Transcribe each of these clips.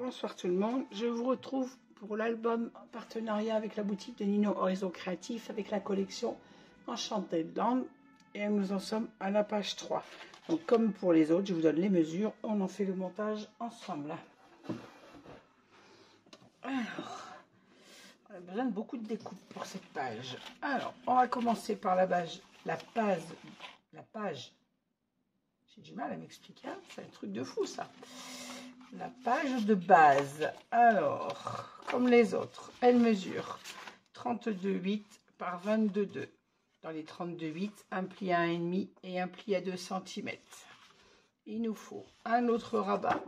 Bonsoir tout le monde, je vous retrouve pour l'album partenariat avec la boutique de Nino Horizon Créatif avec la collection Enchanted Land et nous en sommes à la page 3. Donc comme pour les autres, je vous donne les mesures, on en fait le montage ensemble. Alors, on a besoin de beaucoup de découpes pour cette page. Alors, on va commencer par la page, j'ai du mal à m'expliquer, hein, c'est un truc de fou ça. La page de base, alors, comme les autres, elle mesure 32,8 par 22,2. Dans les 32,8, un pli à 1,5 et un pli à 2 cm. Il nous faut un autre rabat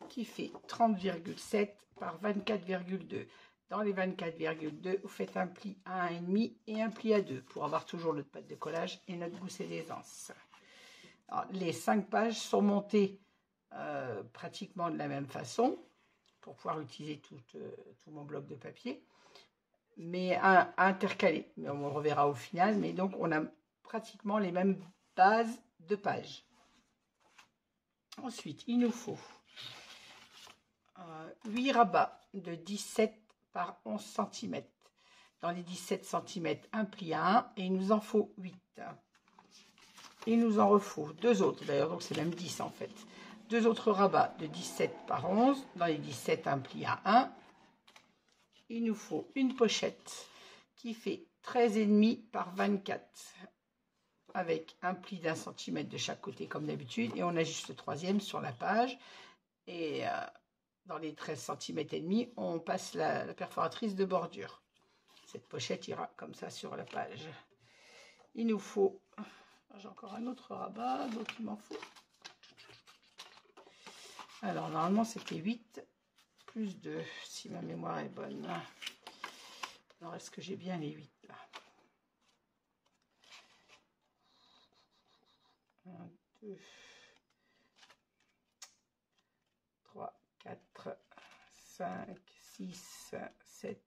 qui fait 30,7 par 24,2. Dans les 24,2, vous faites un pli à 1,5 et un pli à 2 pour avoir toujours notre pâte de collage et notre gousset d'aisance. Les 5 pages sont montées pratiquement de la même façon pour pouvoir utiliser tout mon bloc de papier, mais intercalé, mais on le reverra au final. Mais donc on a pratiquement les mêmes bases de pages. Ensuite il nous faut 8 rabats de 17 par 11 cm. Dans les 17 cm, un pli à 1 et il nous en faut 8. Il nous en refaut 2 autres d'ailleurs, donc c'est même 10 en fait. 2 autres rabats de 17 par 11, dans les 17 un pli à 1. Il nous faut une pochette qui fait 13,5 par 24 avec un pli d'1 cm de chaque côté comme d'habitude et on ajuste le troisième sur la page et dans les 13 cm et demi on passe la perforatrice de bordure. Cette pochette ira comme ça sur la page. Il nous faut, j'ai encore un autre rabat donc il m'en faut. Alors, normalement, c'était 8 plus 2, si ma mémoire est bonne. Alors, est-ce que j'ai bien les 8 là? 1, 2, 3, 4, 5, 6, 7.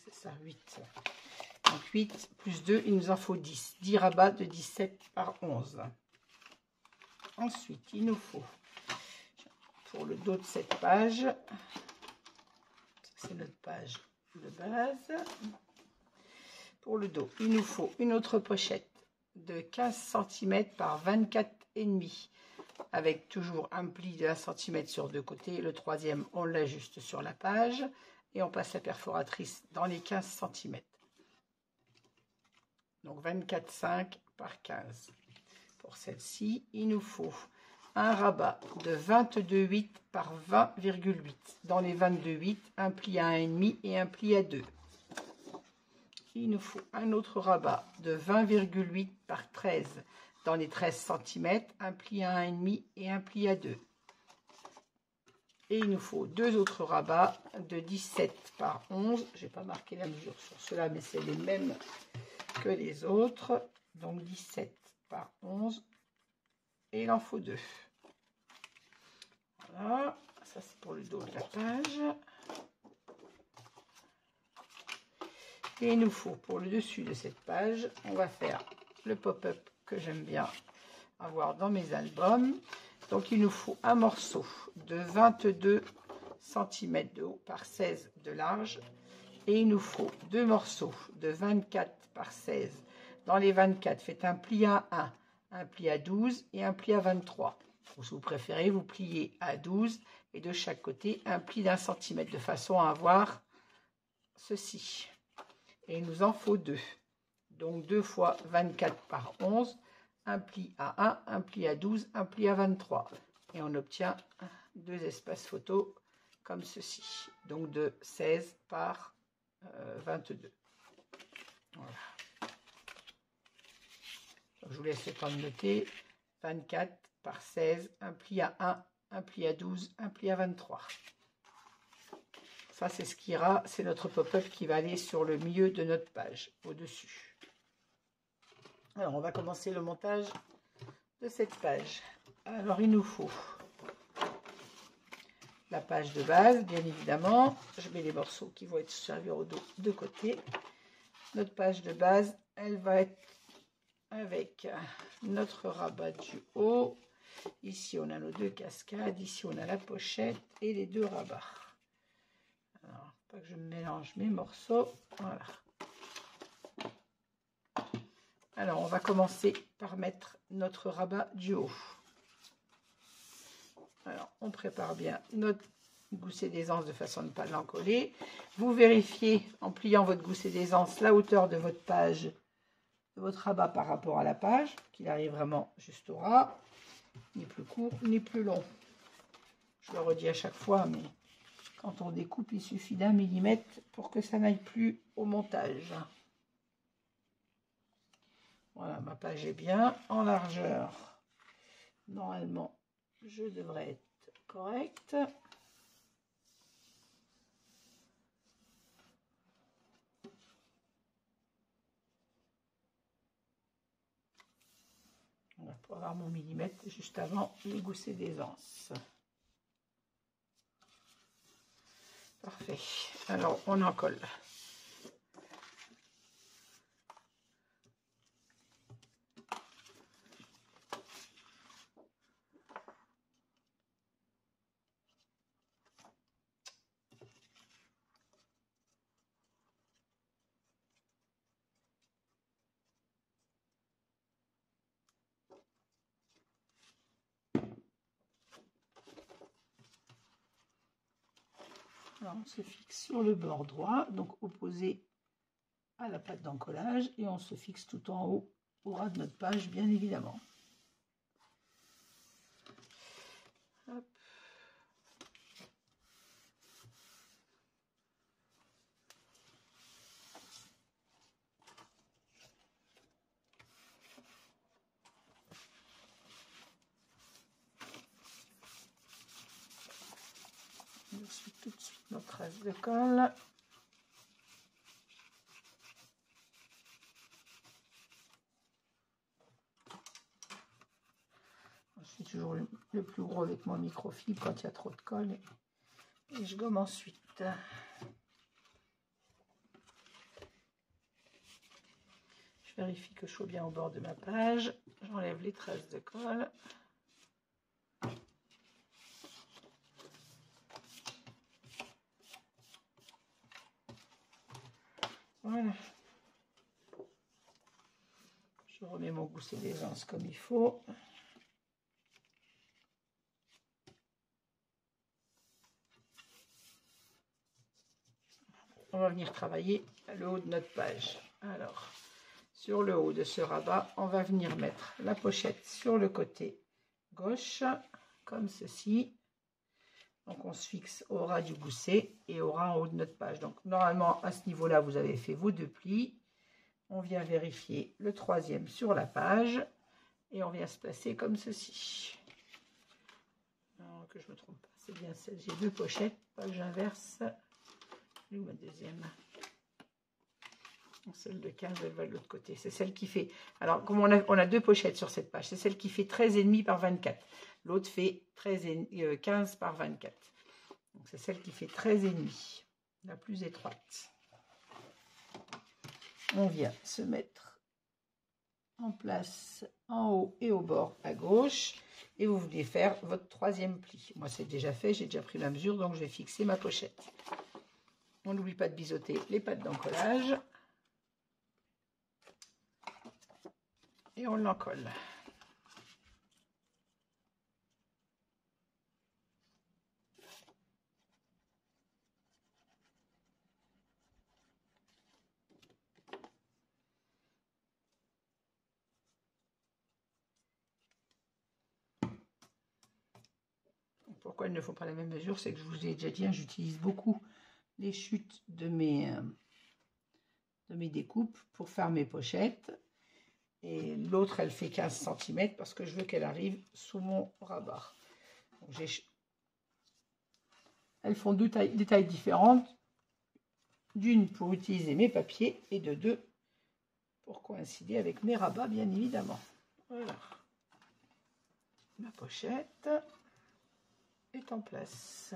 C'est ça, 8. Donc, 8 plus 2, il nous en faut 10. 10 rabats de 17 par 11. Ensuite, il nous faut... pour le dos de cette page, c'est notre page de base. Pour le dos, il nous faut une autre pochette de 15 cm par 24,5 avec toujours un pli de 1 cm sur deux côtés. Le troisième, on l'ajuste sur la page et on passe la perforatrice dans les 15 cm. Donc 24,5 par 15. Pour celle-ci, il nous faut un rabat de 22,8 par 20,8. Dans les 22,8, un pli à 1,5 et un pli à 2. Il nous faut un autre rabat de 20,8 par 13. Dans les 13 cm, un pli à 1,5 et un pli à 2. Et il nous faut 2 autres rabats de 17 par 11. Je n'ai pas marqué la mesure sur cela, mais c'est les mêmes que les autres. Donc 17 par 11. Et il en faut 2. Voilà, ça c'est pour le dos de la page. Et il nous faut pour le dessus de cette page, on va faire le pop-up que j'aime bien avoir dans mes albums. Donc il nous faut un morceau de 22 cm de haut par 16 de large. Et il nous faut 2 morceaux de 24 par 16. Dans les 24, faites un pli à 1, un pli à 12 et un pli à 23. Ou si vous préférez, vous pliez à 12 et de chaque côté un pli d'1 cm de façon à avoir ceci. Et il nous en faut 2. Donc 2 fois 24 par 11, un pli à 1, un pli à 12, un pli à 23. Et on obtient 2 espaces photos comme ceci. Donc de 16 par 22. Voilà. Donc, je vous laisse le temps de noter. 24 par 16, un pli à 1, un pli à 12, un pli à 23. Ça, c'est ce qui ira, c'est notre pop-up qui va aller sur le milieu de notre page, au-dessus. Alors, on va commencer le montage de cette page. Alors, il nous faut la page de base, bien évidemment. Je mets les morceaux qui vont être servis au dos de côté. Notre page de base, elle va être avec notre rabat du haut Ici, on a nos 2 cascades. Ici, on a la pochette et les 2 rabats. Alors, pas que je me mélange mes morceaux. Voilà. Alors, on va commencer par mettre notre rabat du haut. Alors, on prépare bien notre gousset d'aisance de façon à ne pas l'encoller. Vous vérifiez en pliant votre gousset d'aisance la hauteur de votre page, de votre rabat par rapport à la page, qu'il arrive vraiment juste au ras, ni plus court ni plus long. Je le redis à chaque fois, mais quand on découpe, il suffit d'1 millimètre pour que ça n'aille plus au montage. Voilà, ma page est bien en largeur. Normalement, je devrais être correcte. Voilà, pour avoir mon millimètre juste avant le gousset d'aisance. Parfait. Alors, on en colle. Alors, on se fixe sur le bord droit, donc opposé à la pâte d'encollage, et on se fixe tout en haut au ras de notre page, bien évidemment. Hop. Je suis tout de suite notre trace de colle. Je suis toujours le plus gros avec mon microfibre quand il y a trop de colle. Et je gomme ensuite. Je vérifie que je sois bien au bord de ma page. J'enlève les traces de colle. Voilà. Je remets mon gousset d'aisance comme il faut. On va venir travailler le haut de notre page. Alors, sur le haut de ce rabat, on va venir mettre la pochette sur le côté gauche, comme ceci. Donc, on se fixe au ras du gousset et au ras en haut de notre page. Donc, normalement, à ce niveau-là, vous avez fait vos 2 plis. On vient vérifier le 3e sur la page et on vient se placer comme ceci. Alors, que je ne me trompe pas, c'est bien celle. J'ai 2 pochettes, pas que j'inverse. Où ma deuxième? Celle de 15, elle va de l'autre côté. C'est celle qui fait... Alors, comme on a 2 pochettes sur cette page, c'est celle qui fait 13,5 par 24. L'autre fait 15 par 24. Donc, c'est celle qui fait 13,5, la plus étroite. On vient se mettre en place en haut et au bord à gauche. Et vous venez faire votre 3e pli. Moi, c'est déjà fait, j'ai déjà pris la mesure, donc je vais fixer ma pochette. On n'oublie pas de biseauter les pattes d'encollage. Et on l'encolle. Pourquoi il ne faut pas la même mesure? C'est que je vous ai déjà dit, hein, j'utilise beaucoup les chutes de mes découpes pour faire mes pochettes. Et l'autre, elle fait 15 cm parce que je veux qu'elle arrive sous mon rabat. Donc, elles font des tailles différentes. D'une pour utiliser mes papiers et de 2 pour coïncider avec mes rabats, bien évidemment. Voilà. Ma pochette est en place.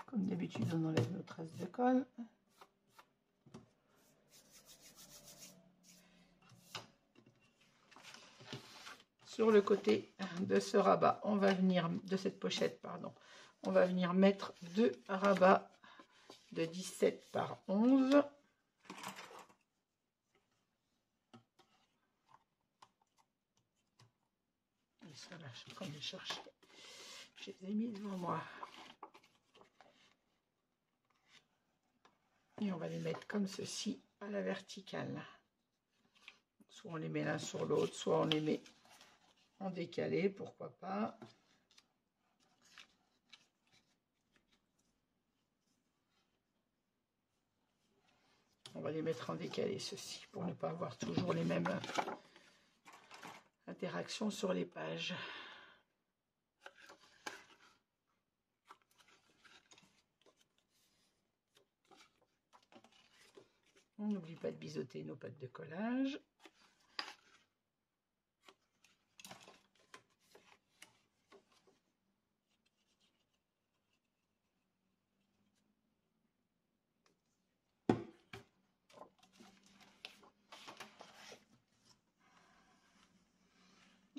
Comme d'habitude, on enlève nos traces de colle. sur le côté de ce rabat, on va venir, de cette pochette, pardon, on va venir mettre 2 rabats de 17 par 11. Et ça là, je suis en train de les chercher. Je les ai mis devant moi. Et on va les mettre comme ceci à la verticale. Soit on les met l'un sur l'autre, soit on les met en décalé, pourquoi pas. On va les mettre en décalé, ceci, pour ne pas avoir toujours les mêmes interactions sur les pages. On n'oublie pas de biseauter nos pattes de collage.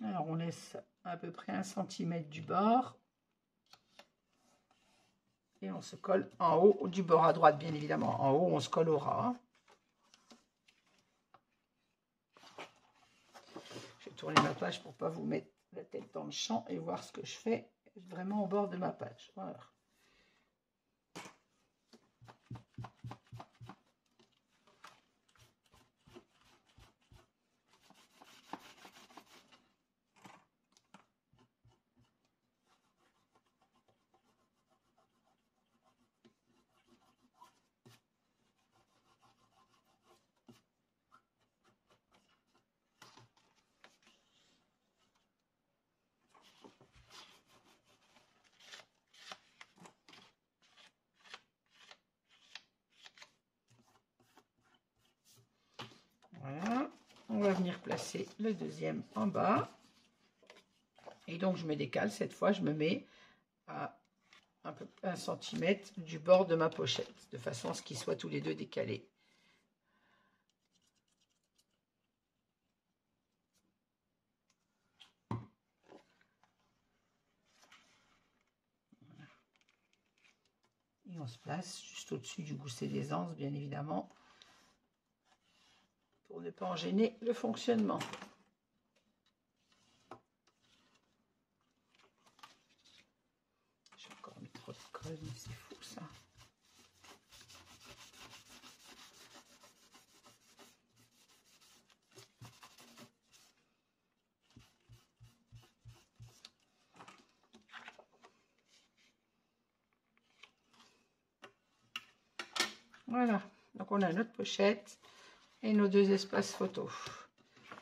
Alors on laisse à peu près 1 cm du bord. Et on se colle en haut, du bord à droite bien évidemment. En haut, on se colle au ras. Je vais tourner ma page pour ne pas vous mettre la tête dans le champ et voir ce que je fais vraiment au bord de ma page. Voilà. Voilà, on va venir placer le deuxième en bas. Et donc je me décale, cette fois je me mets à un peu 1 cm du bord de ma pochette, de façon à ce qu'ils soient tous les deux décalés. Et on se place juste au-dessus du gousset d'aisance, bien évidemment, pour ne pas en gêner le fonctionnement. J'ai encore mis trop de colle, mais c'est fou ça. Voilà, donc on a notre pochette et nos 2 espaces photos.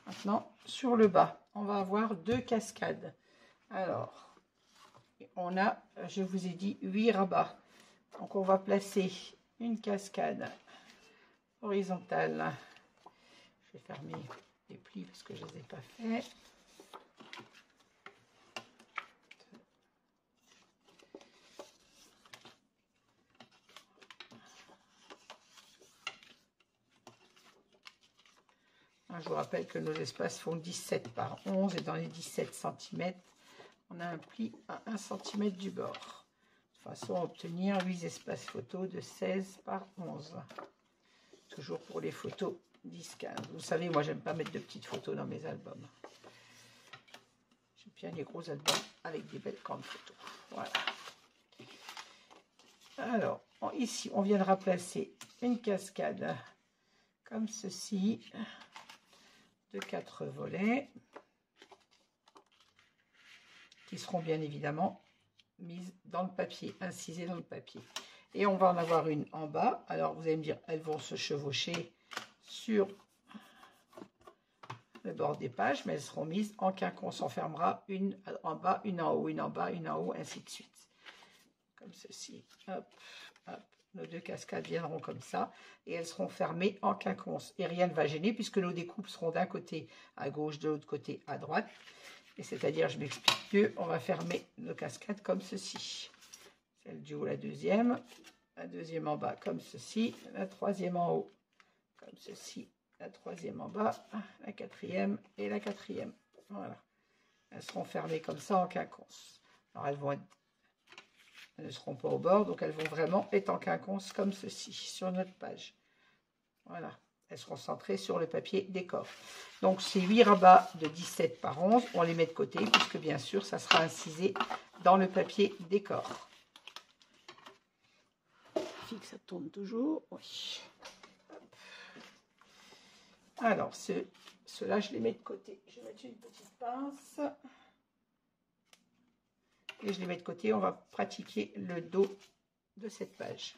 Maintenant, sur le bas, on va avoir 2 cascades. Alors, on a, je vous ai dit, 8 rabats. Donc, on va placer une cascade horizontale. Je vais fermer les plis parce que je ne les ai pas faits. Je vous rappelle que nos espaces font 17 par 11 et dans les 17 cm, on a un pli à 1 cm du bord. De façon à obtenir 8 espaces photos de 16 par 11. Toujours pour les photos 10-15. Vous savez, moi, j'aime pas mettre de petites photos dans mes albums. J'aime bien les gros albums avec des belles grandes photos. Voilà. Alors, ici, on viendra placer une cascade comme ceci, de 4 volets, qui seront bien évidemment mises dans le papier, incisées dans le papier. Et on va en avoir une en bas. Alors, vous allez me dire, elles vont se chevaucher sur le bord des pages, mais elles seront mises en quinconce. On fermera une en bas, une en haut, une en bas, une en haut, ainsi de suite. Comme ceci. Hop, hop. Nos 2 cascades viendront comme ça et elles seront fermées en quinconce. Et rien ne va gêner puisque nos découpes seront d'un côté à gauche, de l'autre côté à droite. Et c'est-à-dire, je m'explique que on va fermer nos cascades comme ceci. Celle du haut, la deuxième en bas comme ceci, la troisième en haut comme ceci, la troisième en bas, la quatrième et la quatrième. Voilà. elles seront fermées comme ça en quinconce. Alors elles ne seront pas au bord, donc elles vont vraiment être en quinconce comme ceci sur notre page. Voilà, elles seront centrées sur le papier décor. Donc ces 8 rabats de 17 par 11, on les met de côté puisque bien sûr ça sera incisé dans le papier décor. Que ça tourne toujours, oui. Alors ceux-là je les mets de côté. Je vais mettre une petite pince et je les mets de côté. On va pratiquer le dos de cette page.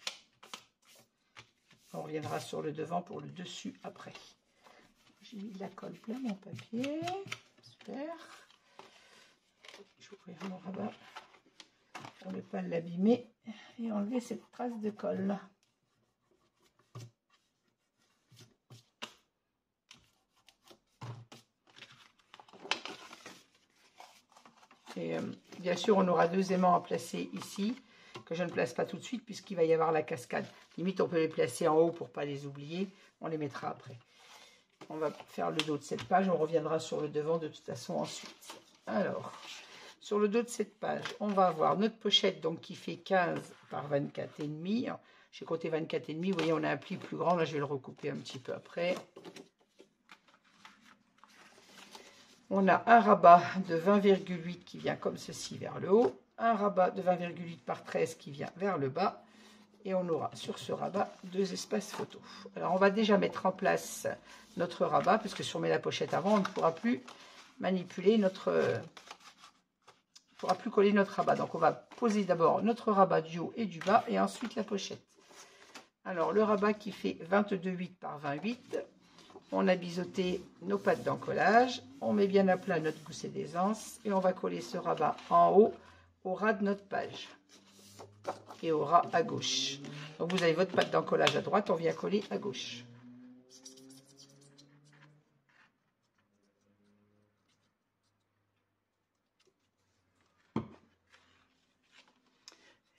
On reviendra sur le devant pour le dessus après. J'ai mis de la colle plein mon papier. Super. Je vais ouvrir mon rabat pour ne pas l'abîmer et enlever cette trace de colle. Et bien sûr, on aura 2 aimants à placer ici, que je ne place pas tout de suite puisqu'il va y avoir la cascade. Limite, on peut les placer en haut pour ne pas les oublier. On les mettra après. On va faire le dos de cette page. On reviendra sur le devant de toute façon ensuite. Alors, sur le dos de cette page, on va avoir notre pochette donc qui fait 15 par 24,5. J'ai compté 24,5. Vous voyez, on a un pli plus grand. Là, je vais le recouper un petit peu après. On a un rabat de 20,8 qui vient comme ceci vers le haut, un rabat de 20,8 par 13 qui vient vers le bas, et on aura sur ce rabat 2 espaces photo. Alors on va déjà mettre en place notre rabat, puisque si on met la pochette avant, on ne pourra plus manipuler coller notre rabat. Donc on va poser d'abord notre rabat du haut et du bas, et ensuite la pochette. Alors le rabat qui fait 22,8 par 28. On a biseauté nos pattes d'encollage, on met bien à plat notre gousset d'aisance et on va coller ce rabat en haut au ras de notre page et au ras à gauche. Donc vous avez votre patte d'encollage à droite, on vient coller à gauche.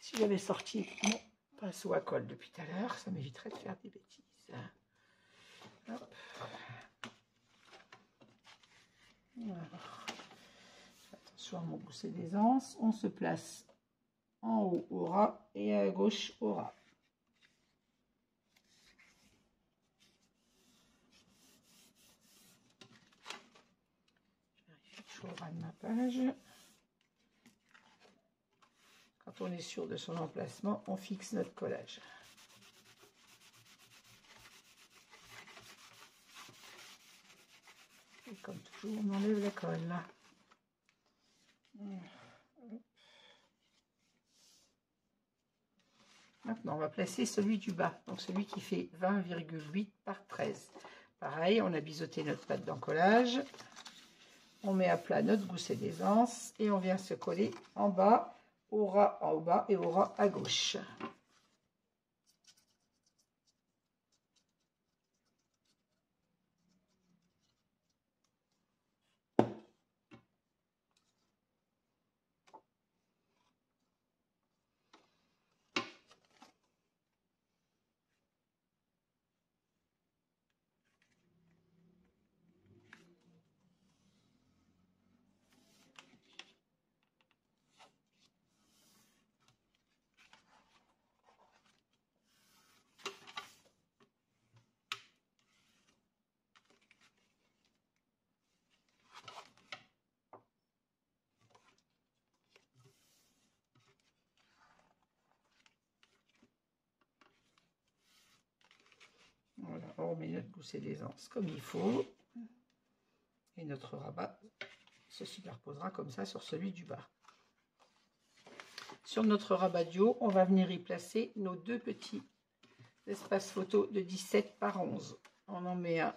Si j'avais sorti mon pinceau à colle depuis tout à l'heure, ça m'éviterait de faire des bêtises. Hop. Alors, attention à mon gousset d'aisance, on se place en haut au ras et à gauche au ras. Je vérifie que je suis au ras de ma page. Quand on est sûr de son emplacement, on fixe notre collage. Et comme toujours, on enlève la colle. Maintenant, on va placer celui du bas, donc celui qui fait 20,8 par 13. Pareil, on a biseauté notre patte d'encollage. On met à plat notre gousset d'aisance et on vient se coller en bas, au ras en bas et au ras à gauche. Voilà, on remet notre gousset d'aisance comme il faut. Et notre rabat se superposera comme ça sur celui du bas. Sur notre rabat du haut, on va venir y placer nos 2 petits espaces photo de 17 par 11. On en met un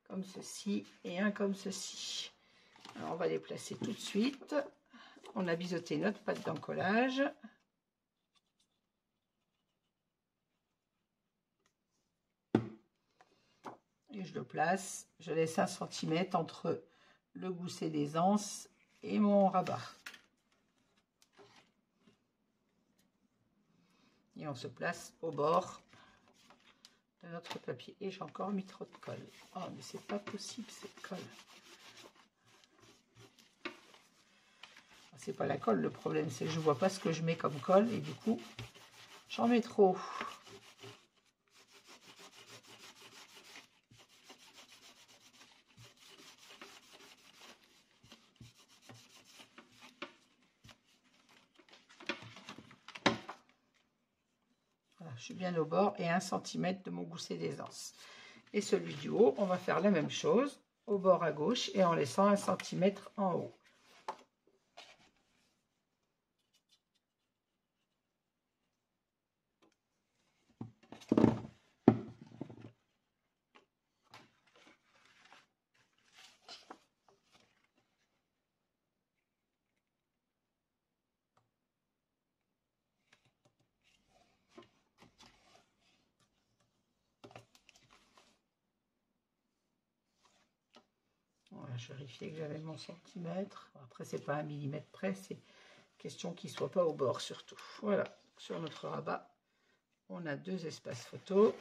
comme ceci et un comme ceci. Alors on va les placer tout de suite. On a biseauté notre patte d'encollage. Et je le place. Je laisse 1 cm entre le gousset d'aisance et mon rabat. Et on se place au bord de notre papier. Et j'ai encore mis trop de colle. Oh, mais c'est pas possible cette colle. C'est pas la colle le problème, c'est que je vois pas ce que je mets comme colle et du coup j'en mets trop. Voilà, je suis bien au bord et 1 cm de mon gousset d'aisance. Et celui du haut, on va faire la même chose au bord à gauche et en laissant 1 cm en haut. Voilà, je vérifiais que j'avais mon centimètre. Après, c'est pas 1 millimètre près, c'est question qu'il soit pas au bord surtout. Voilà, sur notre rabat, on a 2 espaces photo.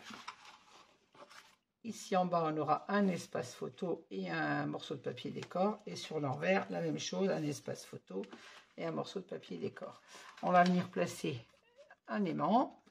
Ici en bas, on aura un espace photo et un morceau de papier décor. Et sur l'envers, la même chose, un espace photo et un morceau de papier décor. On va venir placer un aimant.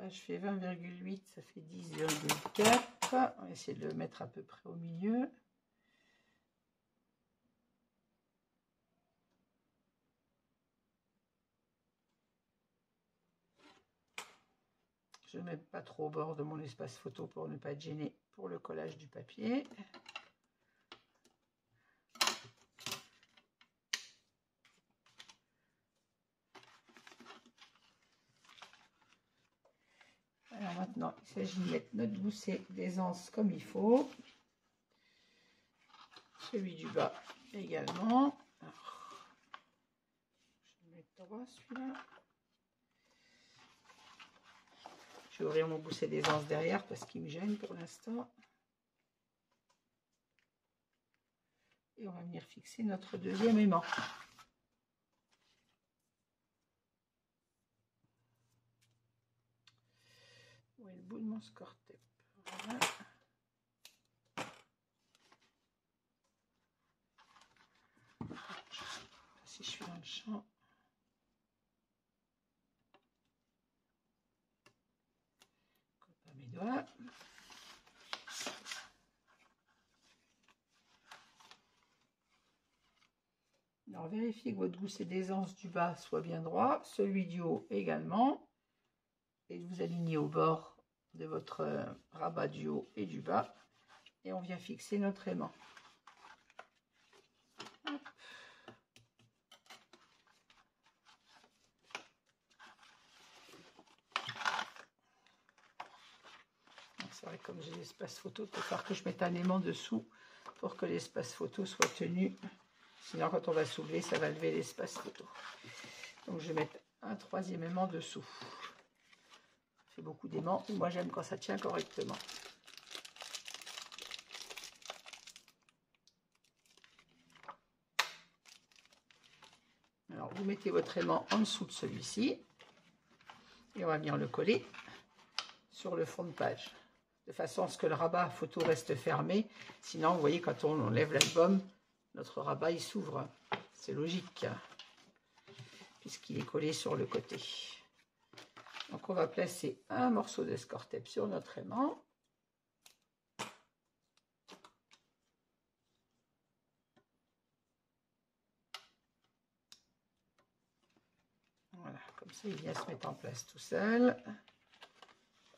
Je fais 20,8, ça fait 10,4. On va essayer de le mettre à peu près au milieu. Je ne mets pas trop au bord de mon espace photo pour ne pas être gêné pour le collage du papier. Alors maintenant, il s'agit de mettre notre gousset d'aisance comme il faut. Celui du bas également. Alors, je vais le mettre droit celui-là. Je vais ouvrir mon gousset d'aisance derrière parce qu'il me gêne pour l'instant. Et on va venir fixer notre deuxième aimant. Où est le bout de mon score tape? Voilà. Si je suis dans le champ. Pas mes doigts. Alors vérifiez que votre gousset d'aisance du bas soit bien droit, celui du haut également. Et de vous aligner au bord de votre rabat du haut et du bas. Et on vient fixer notre aimant. C'est vrai que comme j'ai l'espace photo, il faut faire que je mette un aimant dessous pour que l'espace photo soit tenu. Sinon, quand on va soulever, ça va lever l'espace photo. Donc, je vais mettre un troisième aimant dessous. Ça fait beaucoup d'aimants. Moi, j'aime quand ça tient correctement. Alors, vous mettez votre aimant en dessous de celui-ci. Et on va venir le coller sur le fond de page. De façon à ce que le rabat photo reste fermé. Sinon, vous voyez, quand on enlève l'album, notre rabat, il s'ouvre. C'est logique, puisqu'il est collé sur le côté. Donc, on va placer un morceau de score tape sur notre aimant. Voilà, comme ça, il vient se mettre en place tout seul.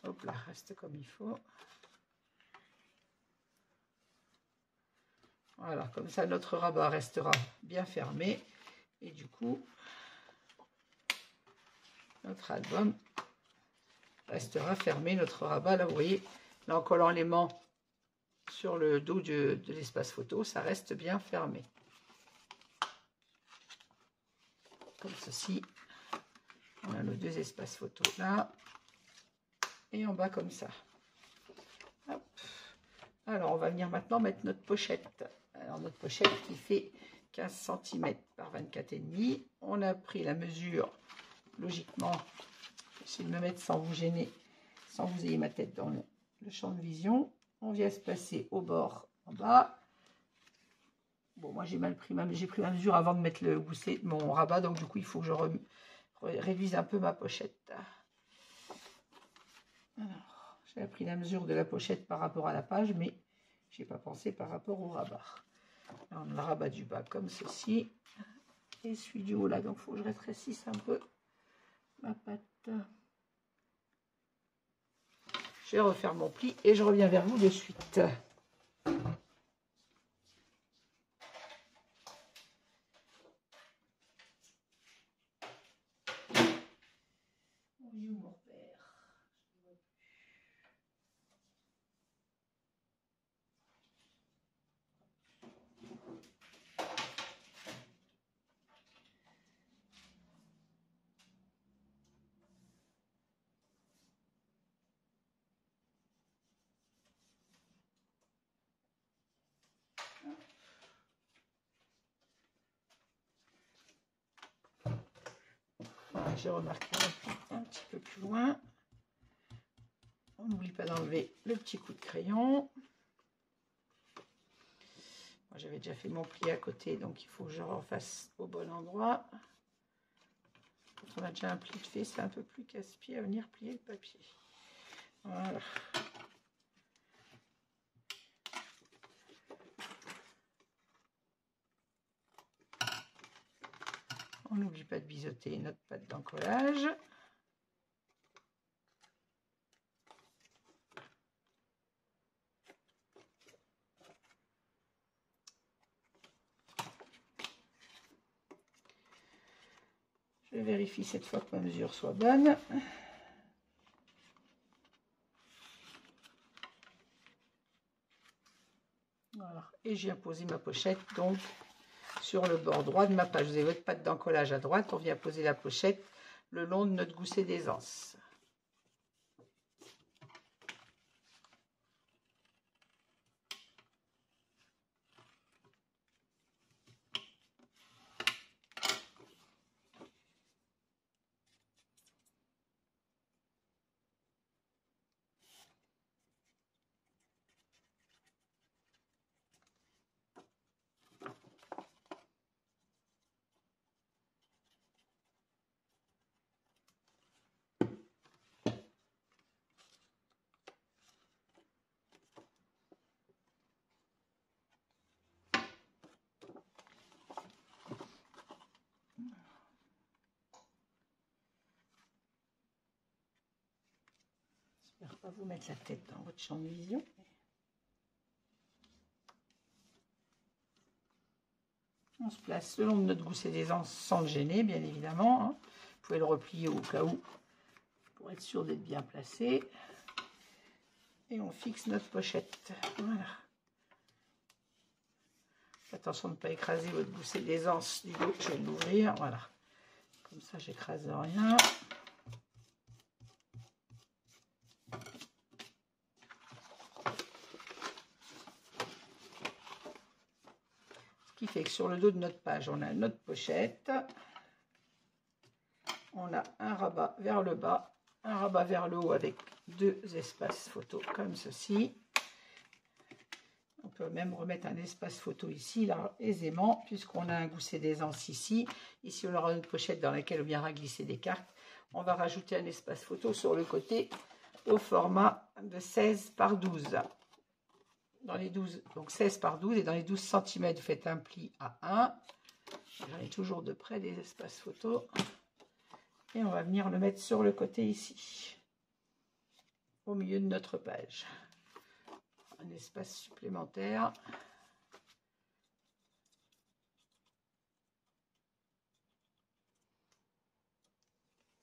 Hop là, reste comme il faut. Voilà, comme ça, notre rabat restera bien fermé. Et du coup, notre album restera fermé. Notre rabat, là, vous voyez, là, en collant l'aimant sur le dos de l'espace photo, ça reste bien fermé. comme ceci. On a nos deux espaces photo là. Et en bas comme ça. Hop. Alors, on va venir maintenant mettre notre pochette. Alors, notre pochette qui fait 15 cm par 24,5. On a pris la mesure, logiquement, j'essaie de me mettre sans vous gêner, sans que vous ayez ma tête dans le champ de vision. On vient se placer au bord en bas. Bon, moi j'ai mal pris j'ai pris ma mesure avant de mettre le gousset, mon rabat, donc du coup il faut que je réduise un peu ma pochette. Alors, j'ai pris la mesure de la pochette par rapport à la page, mais j'ai pas pensé par rapport au rabat. Alors, on a le rabat du bas comme ceci, et celui du haut là, donc il faut que je rétrécisse un peu ma patte. Je vais refaire mon pli et je reviens vers vous de suite. J'ai remarqué un petit peu plus loin. On n'oublie pas d'enlever le petit coup de crayon. Moi, j'avais déjà fait mon pli à côté, donc il faut que je refasse au bon endroit. Quand on a déjà un pli de fait, c'est un peu plus casse-pied à venir plier le papier. Voilà. On n'oublie pas de biseauter notre pâte d'encollage. Je vérifie cette fois que ma mesure soit bonne. Voilà. Et j'ai posé ma pochette donc sur le bord droit de ma page. Vous avez votre pâte d'encollage à droite. On vient poser la pochette le long de notre gousset d'aisance. J'espère pas vous mettre la tête dans votre champ de vision. On se place le long de notre gousset d'aisance sans le gêner, bien évidemment. Hein. Vous pouvez le replier au cas où, pour être sûr d'être bien placé. Et on fixe notre pochette. Voilà. Attention de ne pas écraser votre gousset d'aisance du dos. Je vais l'ouvrir. Voilà. Comme ça, j'écrase rien. Ce qui fait que sur le dos de notre page, on a notre pochette. On a un rabat vers le bas, un rabat vers le haut avec deux espaces photo comme ceci. On peut même remettre un espace photo ici, là, aisément, puisqu'on a un gousset d'aisance ici. Ici, on aura une pochette dans laquelle on viendra glisser des cartes. On va rajouter un espace photo sur le côté au format de 16 par 12. Dans les 12, donc 16 par 12, et dans les 12 cm, vous faites un pli à 1. J'en ai toujours de près des espaces photo. Et on va venir le mettre sur le côté ici, au milieu de notre page. Un espace supplémentaire.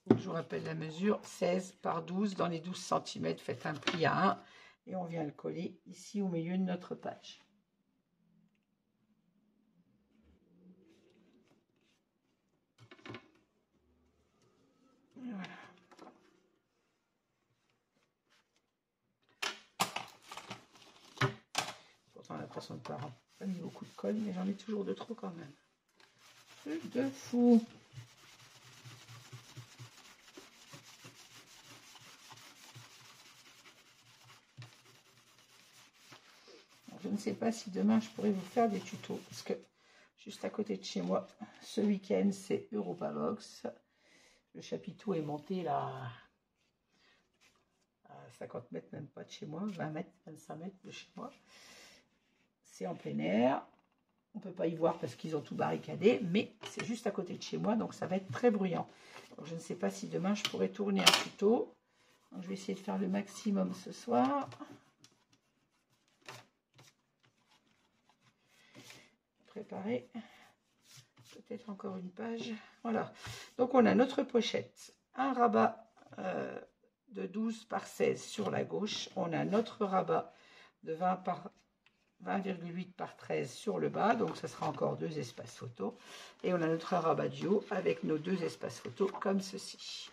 Je vous rappelle la mesure, 16 par 12, dans les 12 cm, faites un pli à 1 et on vient le coller ici au milieu de notre page. Voilà. Pourtant, la personne ne part pas mis beaucoup de colle, mais j'en ai toujours de trop quand même. Truc de fou. Je ne sais pas si demain je pourrais vous faire des tutos, parce que juste à côté de chez moi, ce week-end, c'est Europa Box. Le chapiteau est monté là à 50 mètres, même pas de chez moi, 20 mètres, 25 mètres de chez moi. C'est en plein air. On ne peut pas y voir parce qu'ils ont tout barricadé, mais c'est juste à côté de chez moi, donc ça va être très bruyant. Donc je ne sais pas si demain je pourrais tourner un tuto. Donc je vais essayer de faire le maximum ce soir. Préparer peut-être encore une page. Voilà, donc on a notre pochette, un rabat de 12 par 16 sur la gauche, on a notre rabat de 20,8 par 13 sur le bas, donc ça sera encore 2 espaces photo, et on a notre rabat du haut avec nos 2 espaces photo comme ceci.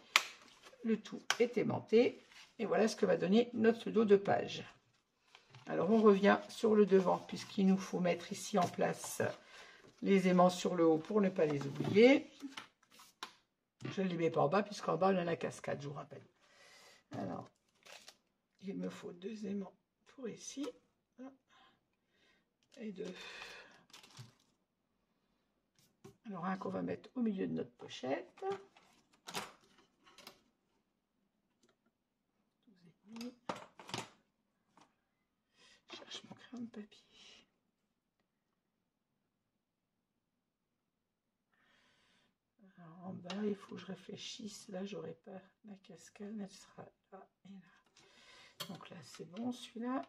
Le tout est aimanté et voilà ce que va donner notre dos de page. Alors on revient sur le devant puisqu'il nous faut mettre ici en place les aimants sur le haut pour ne pas les oublier. Je ne les mets pas en bas puisqu'en bas on a la cascade, je vous rappelle. Alors il me faut 2 aimants pour ici et 2. Alors un qu'on va mettre au milieu de notre pochette. Je cherche mon crayon de papier. Alors en bas, il faut que je réfléchisse. Là, j'aurai pas la cascade, elle sera là et là. Donc là, c'est bon, celui-là.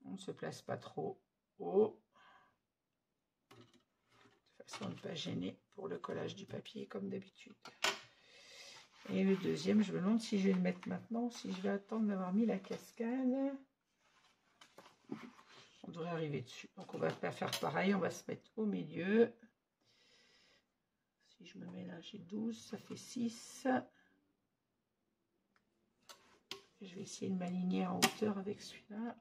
On ne se place pas trop haut. De façon à ne pas gêner pour le collage du papier, comme d'habitude. Et le deuxième, je me demande si je vais le mettre maintenant, si je vais attendre d'avoir mis la cascade. On devrait arriver dessus. Donc on va pas faire pareil, on va se mettre au milieu. Si je me mets là, j'ai 12, ça fait 6. Je vais essayer de m'aligner en hauteur avec celui-là.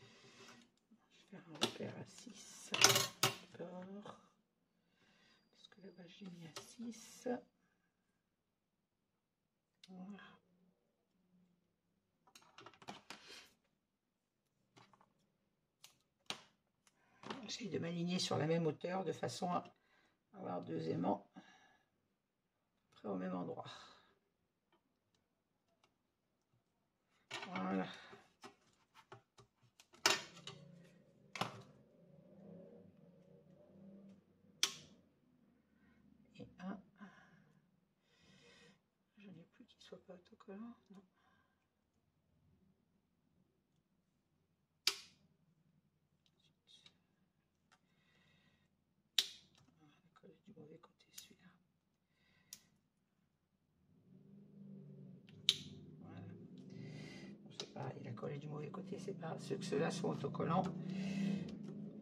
Je vais faire un repère à 6. D'accord. Parce que là-bas, j'ai mis à 6. Voilà. J'essaie de m'aligner sur la même hauteur de façon à avoir 2 aimants près au même endroit. Voilà. Et un. Je n'ai plus qu'il soit pas autocollant. Non. Coller du mauvais côté celui-là. Voilà. Bon, c'est pareil, il a collé du mauvais côté, c'est pas ceux que ceux-là sont autocollants.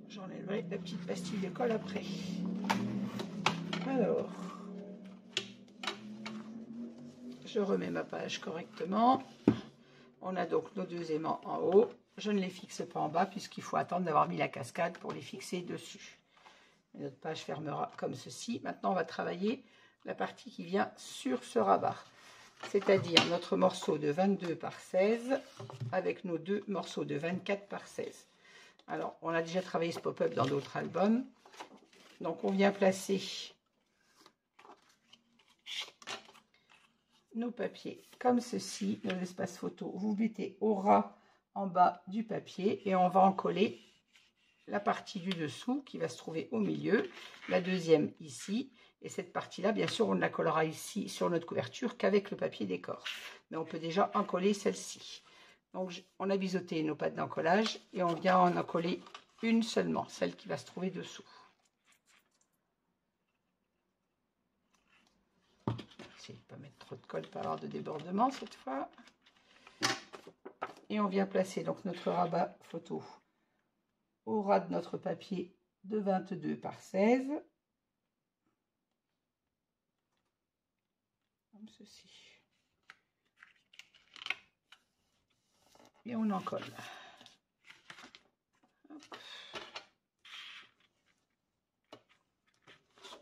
J'enlèverai la petite pastille de colle après. Alors, je remets ma page correctement. On a donc nos 2 aimants en haut. Je ne les fixe pas en bas puisqu'il faut attendre d'avoir mis la cascade pour les fixer dessus. Et notre page fermera comme ceci. Maintenant, on va travailler la partie qui vient sur ce rabat. C'est-à-dire notre morceau de 22 par 16 avec nos 2 morceaux de 24 par 16. Alors, on a déjà travaillé ce pop-up dans d'autres albums. Donc, on vient placer nos papiers comme ceci, nos espaces photo. Vous mettez au ras en bas du papier et on va en coller la partie du dessous qui va se trouver au milieu, la deuxième ici, et cette partie-là, bien sûr, on ne la collera ici sur notre couverture qu'avec le papier décor. Mais on peut déjà en coller celle-ci. Donc, on a biseauté nos pattes d'encollage et on vient en coller une seulement, celle qui va se trouver dessous. Essayez de ne pas mettre trop de colle, pas avoir de débordement cette fois. Et on vient placer donc notre rabat photo au ras de notre papier de 22 par 16. Comme ceci. Et on en colle. Hop.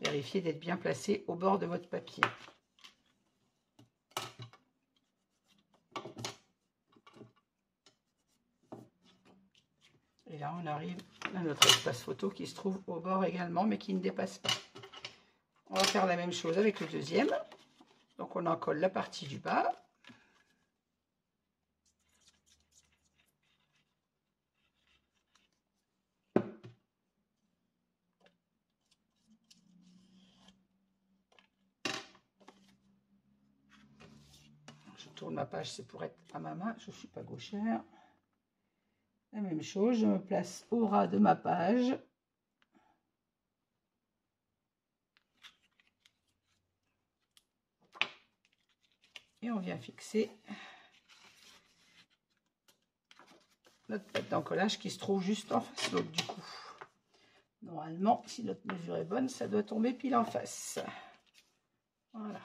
Vérifiez d'être bien placé au bord de votre papier. Et là, on arrive à notre espace photo qui se trouve au bord également, mais qui ne dépasse pas. On va faire la même chose avec le deuxième. Donc, on en colle la partie du bas. Je tourne ma page, c'est pour être à ma main. Je ne suis pas gauchère. La même chose, je me place au ras de ma page. Et on vient fixer notre pâte d'encollage qui se trouve juste en face l'autre du coup. Normalement, si notre mesure est bonne, ça doit tomber pile en face. Voilà.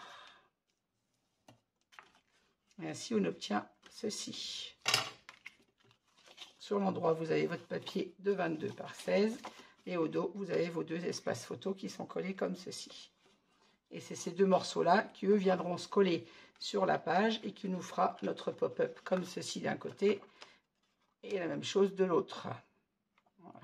Et ainsi, on obtient ceci. Sur l'endroit, vous avez votre papier de 22 par 16. Et au dos, vous avez vos deux espaces photos qui sont collés comme ceci. Et c'est ces deux morceaux-là qui, eux, viendront se coller sur la page et qui nous fera notre pop-up comme ceci d'un côté et la même chose de l'autre. Voilà.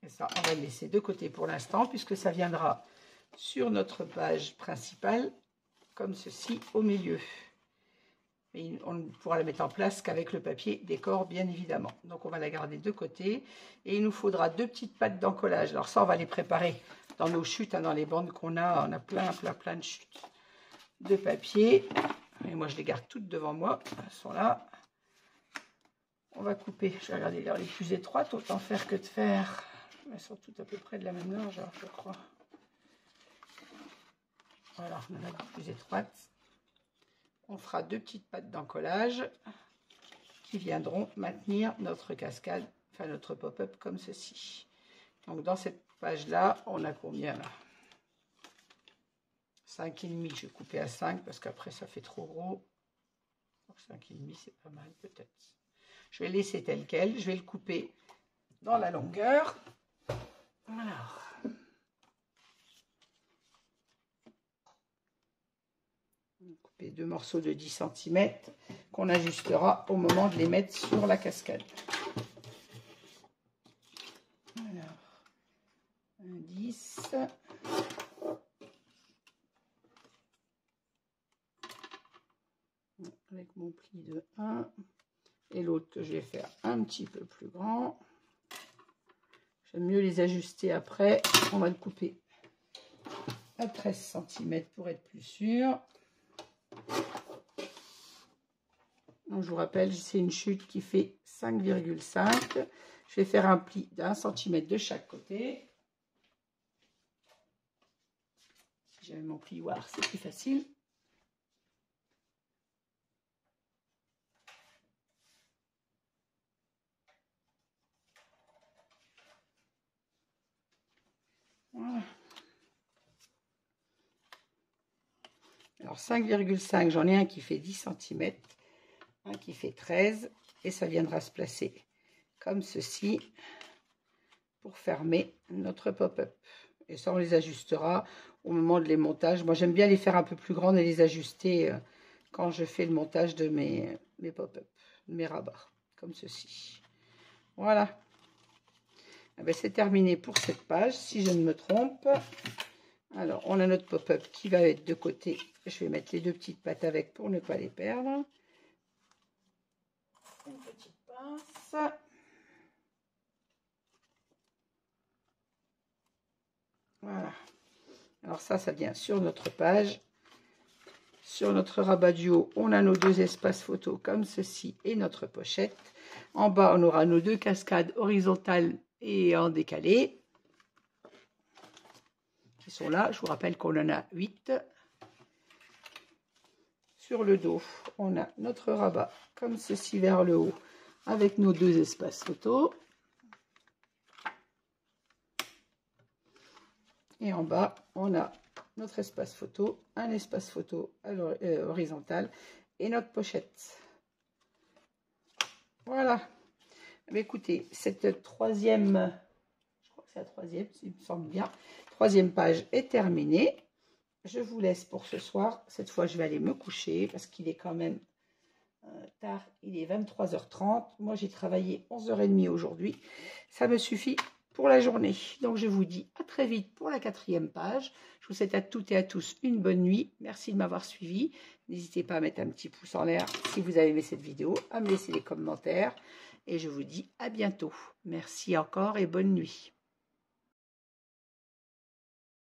Et ça, on va le laisser de côté pour l'instant puisque ça viendra sur notre page principale comme ceci au milieu. Mais on ne pourra la mettre en place qu'avec le papier décor, bien évidemment. Donc, on va la garder de côté. Et il nous faudra deux petites pattes d'encollage. Alors ça, on va les préparer dans nos chutes, hein, dans les bandes qu'on a. On a plein de chutes de papier. Et moi, je les garde toutes devant moi. Elles sont là. On va couper. Je vais regarder les plus étroites. Autant faire que de faire. Elles sont toutes à peu près de la même largeur, je crois. Voilà, on en a des plus étroites. On fera deux petites pattes d'encollage qui viendront maintenir notre cascade, enfin notre pop-up comme ceci. Donc dans cette page-là, on a combien là? 5,5, je vais couper à 5 parce qu'après ça fait trop gros. 5,5 c'est pas mal peut-être. Je vais laisser tel quel, je vais le couper dans la longueur. Alors. Couper deux morceaux de 10 cm qu'on ajustera au moment de les mettre sur la cascade. Alors, un 10. Avec mon pli de 1. Et l'autre que je vais faire un petit peu plus grand. J'aime mieux les ajuster après. On va le couper à 13 cm pour être plus sûr. Donc, je vous rappelle, c'est une chute qui fait 5,5. Je vais faire un pli d'1 cm de chaque côté. Si j'avais mon plioir, c'est plus facile. Voilà. Alors 5,5, j'en ai un qui fait 10 cm, un qui fait 13, et ça viendra se placer comme ceci pour fermer notre pop-up. Et ça, on les ajustera au moment de les montages. Moi, j'aime bien les faire un peu plus grandes et les ajuster quand je fais le montage de mes pop-up, mes rabats, comme ceci. Voilà. C'est terminé pour cette page, si je ne me trompe. Alors, on a notre pop-up qui va être de côté. Je vais mettre les deux petites pattes avec pour ne pas les perdre. Une petite pince. Voilà. Alors ça vient sur notre page. Sur notre rabat du haut, on a nos deux espaces photos comme ceci et notre pochette. En bas, on aura nos deux cascades horizontales et en décalé. qui sont là. Je vous rappelle qu'on en a 8. Sur le dos, on a notre rabat comme ceci vers le haut avec nos 2 espaces photo. Et en bas, on a notre espace photo, un espace photo horizontal et notre pochette. Voilà. Mais écoutez, cette troisième, je crois que c'est la troisième, il me semble bien, troisième page est terminée. Je vous laisse pour ce soir. Cette fois, je vais aller me coucher parce qu'il est quand même tard. Il est 23h30. Moi, j'ai travaillé 11h30 aujourd'hui. Ça me suffit pour la journée. Donc, je vous dis à très vite pour la 4e page. Je vous souhaite à toutes et à tous une bonne nuit. Merci de m'avoir suivi. N'hésitez pas à mettre un petit pouce en l'air si vous avez aimé cette vidéo, à me laisser des commentaires. Et je vous dis à bientôt. Merci encore et bonne nuit.